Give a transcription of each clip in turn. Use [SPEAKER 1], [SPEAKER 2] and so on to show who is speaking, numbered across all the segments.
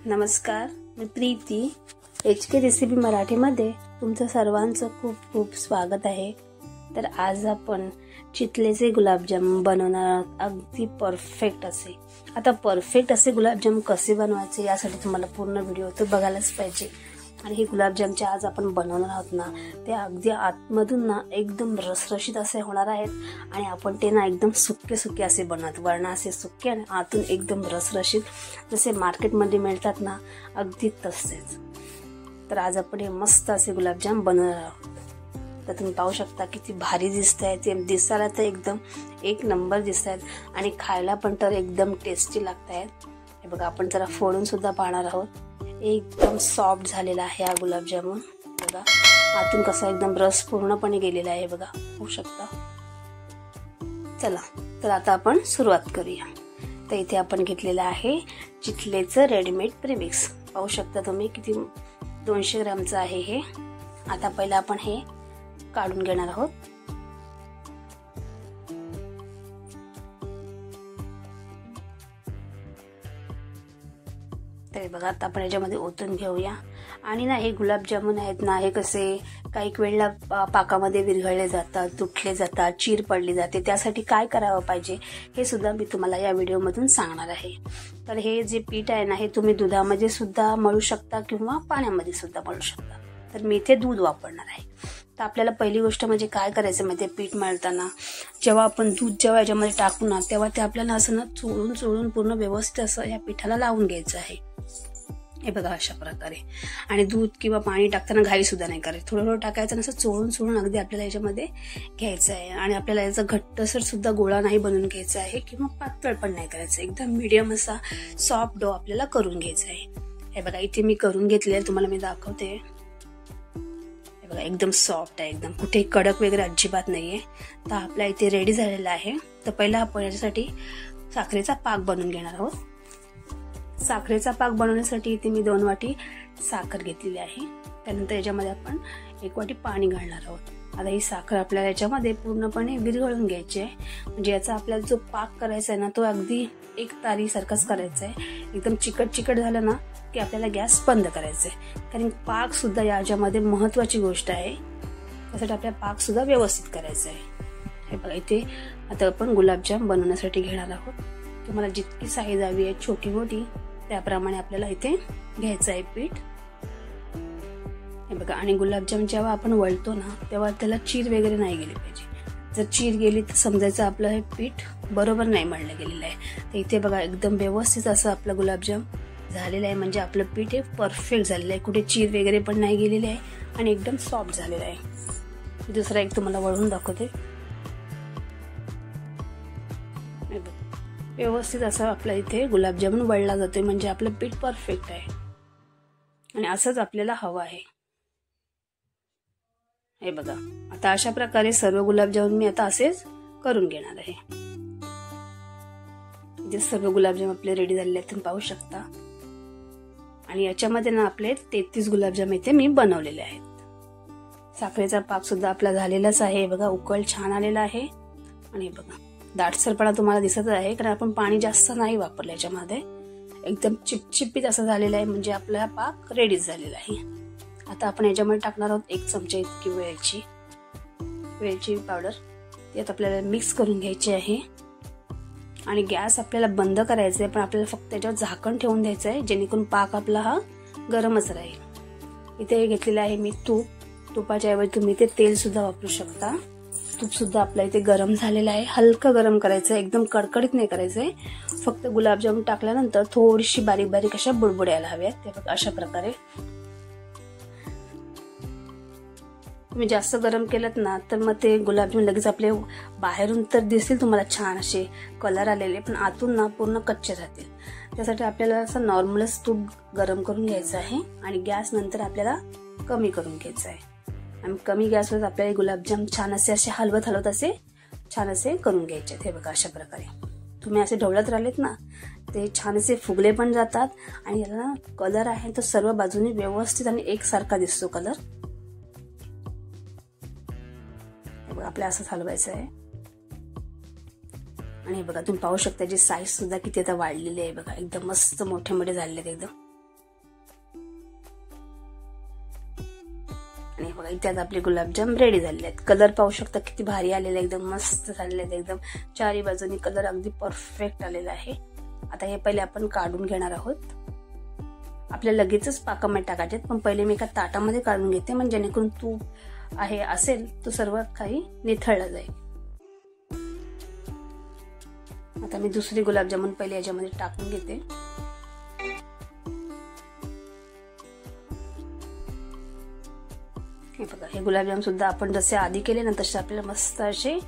[SPEAKER 1] नमस्कार, मी Preeti. HK recipe मराठीमध्ये तुमचं सर्वांचं खूप खूप स्वागत आहे. तर आज आपण चितलेचे गुलाबजाम बनवणार आहोत. अगदी परफेक्ट असे. आता परफेक्ट असे गुलाबजाम कसे बनवायचे यासाठी तुम्हाला पूर्ण व्हिडिओ तो बघायलाच पाहिजे. आणि हे गुलाबजामचे आज आपण बनवणार आहोत ना, ते अगदी आतमधून ना एकदम रसरशीत असे होणार आहेत. आणि आपण ते ना एकदम सुके सुके असे बनवत, वरना असे सुके आणि आतून एकदम रसरशीत, जसे मार्केटमध्ये मिळतात ना, अगदी तसेच. तर आज आपण हे मस्त असे गुलाबजाम बनवणार आहोत. तर तुम्ही पाहू शकता किती भारी दिसत आहेत. ते दिसायला तर एकदम एक नंबर दिसत आहेत आणि खायला पण तर एकदम टेस्टी लागत आहेत. हे बघा, आपण जरा फोडून सुद्धा पाहणार आहोत. एकदम सॉफ्ट झालेला आहे हा गुलाबजामुन. बघा आतून कसा एकदम रस पूर्णपणे गेलेला आहे. बघा, होऊ शकता. चला, तर आता आपण सुरुवात करूया. तर इथे आपण घेतलेलं आहे चितलेचं रेडीमेड प्रीमिक्स. पाहू शकता तुम्ही किती 200 ग्रामचं आहे हे. आता पहिला आपण हे काढून घेणार आहोत. तर बघा, आता आपण याच्यामध्ये ओतून घेऊया. आणि ना हे गुलाबजामुन आहेत ना, हे कसे काही वेळेला पाकामध्ये विरघळले जातात, तुटले जातात, चीर पडली जाते. त्यासाठी काय करावं पाहिजे हे सुद्धा मी तुम्हाला या व्हिडिओमधून सांगणार आहे. तर हे जे पीठ आहे ना, हे तुम्ही दुधामध्ये सुद्धा मळू शकता किंवा पाण्यामध्ये सुद्धा मळू शकता. तर मी इथे दूध वापरणार आहे. तर आपल्याला पहिली गोष्ट म्हणजे काय करायचं माहिती, पीठ मळताना जेव्हा आपण दूध जेव्हा याच्यामध्ये टाकू ना, तेव्हा ते आपल्याला असं ना चोळून चोळून पूर्ण व्यवस्थित असं या पिठाला लावून घ्यायचं आहे. हे बघा, अशा प्रकारे. आणि दूध किंवा पाणी टाकताना घाई सुद्धा नाही करायचं. थोडं थोडं टाकायचं, असं चोळून चोळून अगदी आपल्याला याच्यामध्ये घ्यायचं आहे. आणि आपल्याला याचा घट्टसर सुद्धा गोळा नाही बनवून घ्यायचा आहे किंवा पातळ पण नाही करायचं. एकदम मीडियम असा सॉफ्ट डो आपल्याला करून घ्यायचा आहे. हे बघा, इथे मी करून घेतलेलं आहे, तुम्हाला मी दाखवते. हे बघा, एकदम सॉफ्ट आहे, एकदम कुठे कडक वगैरे अजिबात नाहीये. तर आपला इथे रेडी झालेला आहे. तर पहिला आपण याच्यासाठी साखरेचा पाक बनवून घेणार आहोत. साखरेचा पाक बनवण्यासाठी इथे मी 2 वाटी साखर घेतलेली आहे. त्यानंतर याच्यामध्ये आपण 1 वाटी पाणी घालणार आहोत. आता ही साखर आपल्याला याच्यामध्ये पूर्णपणे विरघळून घ्यायची आहे. म्हणजे याचा आपल्याला जो पाक करायचा आहे ना, तो अगदी एक तारी सारखाच करायचा आहे. एकदम चिकट चिकट झालं ना की आपल्याला गॅस बंद करायचा आहे. कारण पाक सुद्धा याच्यामध्ये महत्वाची गोष्ट आहे. त्यासाठी आपल्याला पाक सुद्धा व्यवस्थित करायचा आहे. हे बघा, इथे आता आपण गुलाबजाम बनवण्यासाठी घेणार आहोत. तुम्हाला जितकी साईज हवी आहे, छोटी मोठी, त्याप्रमाणे आपल्याला इथे घ्यायचं आहे पीठ. हे बघा, आणि गुलाबजाम जेव्हा आपण वळतो ना, तेव्हा त्याला चीर वगैरे नाही गेली पाहिजे. जर चीर गेली तर समजायचं आपलं हे पीठ बरोबर नाही मळलं गेलेलं आहे. तर इथे बघा, एकदम व्यवस्थित असं आपलं गुलाबजाम झालेलं आहे. म्हणजे आपलं पीठ हे परफेक्ट झालेलं आहे. कुठे चीर वगैरे पण नाही गेलेली आहे आणि एकदम सॉफ्ट झालेलं आहे. दुसरा एक तुम्हाला वळून दाखवते. व्यवस्थित असं आपल्या इथे गुलाबजामुन वळला जातोय. म्हणजे आपलं पीठ परफेक्ट आहे आणि असंच आपल्याला हवं आहे. हे बघा, आता अशा प्रकारे सर्व गुलाबजामुन मी आता असेच करून घेणार आहे. जे सर्व गुलाबजाम आपले रेडी झालेले आहेत तुम्ही पाहू शकता. आणि याच्यामध्ये ना आपले 33 गुलाबजाम इथे मी बनवलेले आहेत. साखरेचा पाक सुद्धा आपला झालेलाच आहे. बघा, उकळ छान आलेला आहे. आणि बघा, दाटसरपणा तुम्हाला दिसत आहे, कारण आपण पाणी जास्त नाही वापरलं याच्यामध्ये. एकदम चिपचिपीत असं झालेलं आहे. म्हणजे आपला पाक रेडीच झालेला आहे. आता आपण याच्यामध्ये टाकणार आहोत 1 चमचा इतकी वेलची पावडर. ती आता आपल्याला मिक्स करून घ्यायची आहे. आणि गॅस आपल्याला बंद करायचा आहे, पण आपल्याला फक्त याच्यावर झाकण ठेवून द्यायचं आहे, जेणेकरून पाक आपला हा गरमच राहील. इथे घेतलेलं आहे मी तूप. तुपाच्या ऐवजी तुम्ही इथे तेल सुद्धा वापरू शकता. तूप सुद्धा आपल्या इथे गरम झालेलं आहे. हलकं गरम करायचं आहे, एकदम कडकडीत नाही करायचंय. फक्त गुलाबजामुन टाकल्यानंतर थोडीशी बारीक बारीक अशा बुडबुड यायला हव्यात. ते बघा, अशा प्रकारे. तुम्ही जास्त गरम केलं ना, तर मग ते गुलाबजामुन लगेच आपले बाहेरून तर दिसतील तुम्हाला छान असे कलर आलेले, पण आतून ना पूर्ण कच्चे राहतील. त्यासाठी आपल्याला असं नॉर्मलच तूप गरम करून घ्यायचं आहे. आणि गॅस नंतर आपल्याला कमी करून घ्यायचं आहे. आणि कमी गॅसवर आपल्याला गुलाबजाम छान असे हलवत असे छान असे करून घ्यायचे. हे बघा, अशा प्रकारे तुम्ही असे ढवळत राहिलेत ना, ते छान असे फुगले पण जातात. आणि याला कलर आहे तो सर्व बाजूने व्यवस्थित आणि एकसारखा दिसतो कलर. हे बघा, आपल्याला असंच हलवायचं आहे. आणि बघा तुम्ही पाहू शकता जी साईज सुद्धा किती आता वाढलेली आहे बघा, एकदम मस्त मोठे मोठे झालेले आहेत एकदम. आणि बघा इथे आता आपले गुलाबजाम रेडी झालेले आहेत. कलर पाहू शकता किती भारी आलेला, एकदम मस्त झालेले आहेत. एकदम चारी बाजूनी कलर अगदी परफेक्ट आलेला आहे. आता हे पहिले आपण काढून घेणार आहोत. आपल्याला लगेचच पाकामध्ये टाकायचे, पण पहिले मी एका ताटामध्ये काढून घेते, म्हणजे जेणेकरून तूप आहे असेल तो सर्व काही निथळला जाईल. आता मी दुसरी गुलाबजामुन पहिले याच्यामध्ये टाकून घेते. हे बघा, हे गुलाबजाम सुद्धा आपण जसे आधी केले ना तसे आपल्याला मस्त असे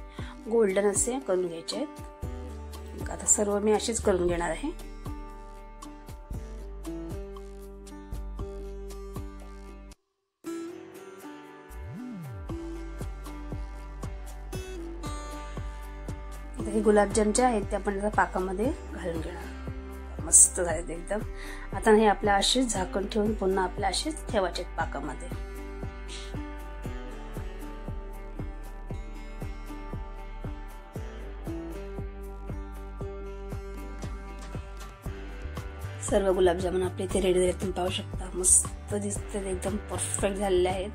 [SPEAKER 1] गोल्डन असे करून घ्यायचे आहेत. आता सर्व मी असेच करून घेणार आहे. हे गुलाबजाम जे आहेत ते आपण आता पाकामध्ये घालून घेणार. मस्त झाले एकदम. आता हे आपल्या असेच झाकण ठेवून पुन्हा आपल्या असेच ठेवायचे पाकामध्ये. सर्व गुलाबजामुन आपले इथे रेडी झाले, तुम्ही पाहू शकता. मस्त दिसते, एकदम परफेक्ट झालेले आहेत.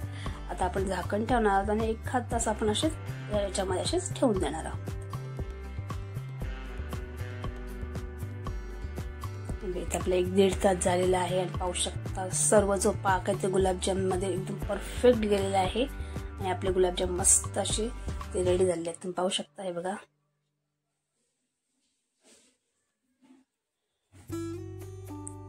[SPEAKER 1] आता आपण झाकण ठेवणार आहोत आणि 1 तास आपण असेच याच्यामध्ये असेच ठेवून देणार आहोत. इथे आपला 1-1.5 तास झालेला आहे आणि पाहू शकता सर्व जो पाक आहे ते गुलाबजाम मध्ये एकदम परफेक्ट गेलेला आहे आणि आपले गुलाबजाम मस्त असे ते रेडी झालेले आहेत, तुम्ही पाहू शकता. हे बघा,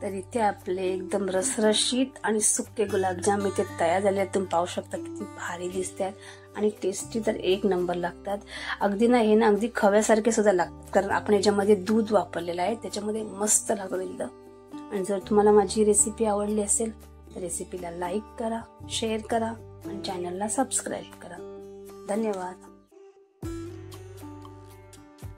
[SPEAKER 1] तर इथे आपले एकदम रसरशीत आणि सुके गुलाबजाम इथे तयार झाले आहेत. तुम्ही पाहू शकता किती भारी दिसतात आणि टेस्टी तर 1 नंबर लागतात. अगदी ना हे ना अगदी खव्यासारखे सुद्धा लागतात, कारण आपण याच्यामध्ये दूध वापरलेलं आहे, त्याच्यामध्ये मस्त लागतं एकदम. आणि जर तुम्हाला माझी रेसिपी आवडली असेल तर रेसिपीला लाईक करा, शेअर करा आणि चॅनलला सबस्क्राईब करा. धन्यवाद.